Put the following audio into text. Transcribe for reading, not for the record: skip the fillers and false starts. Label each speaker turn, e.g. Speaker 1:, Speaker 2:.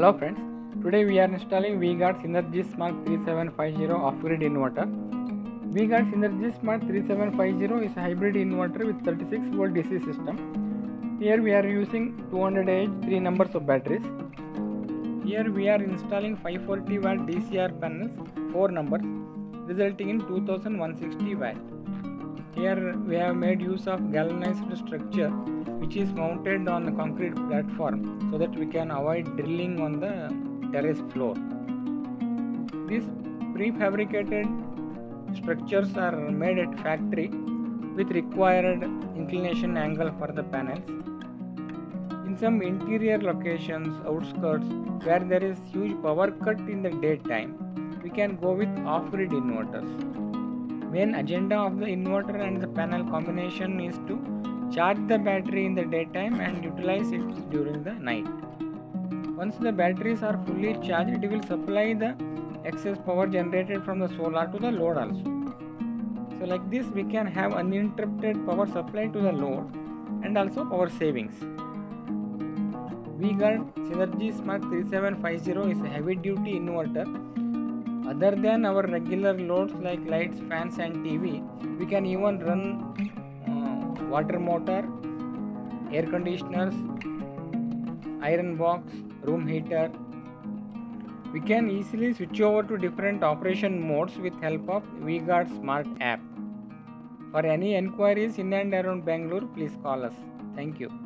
Speaker 1: Hello friends, today we are installing VGuard Smart 3750 Offgrid Inverter. VGuard Smart 3750 is a hybrid inverter with 36 volt DC system. Here we are using 200 Ah 3 numbers of batteries. Here we are installing 540 watt DCR panels 4 numbers resulting in 2160 watt. Here we have made use of galvanized structure which is mounted on the concrete platform so that we can avoid drilling on the terrace floor. These prefabricated structures are made at factory with required inclination angle for the panels. In some interior locations, outskirts, where there is huge power cut in the daytime, we can go with off-grid inverters. Main agenda of the inverter and the panel combination is to charge the battery in the daytime and utilize it during the night. Once the batteries are fully charged, it will supply the excess power generated from the solar to the load also. So like this we can have uninterrupted power supply to the load and also power savings. VGuard Smart 3750 is a heavy duty inverter. Other than our regular loads like lights, fans and TV, we can even run water motor, air conditioners, iron box, room heater. We can easily switch over to different operation modes with help of VGuard Smart app. For any enquiries in and around Bangalore, please call us. Thank you.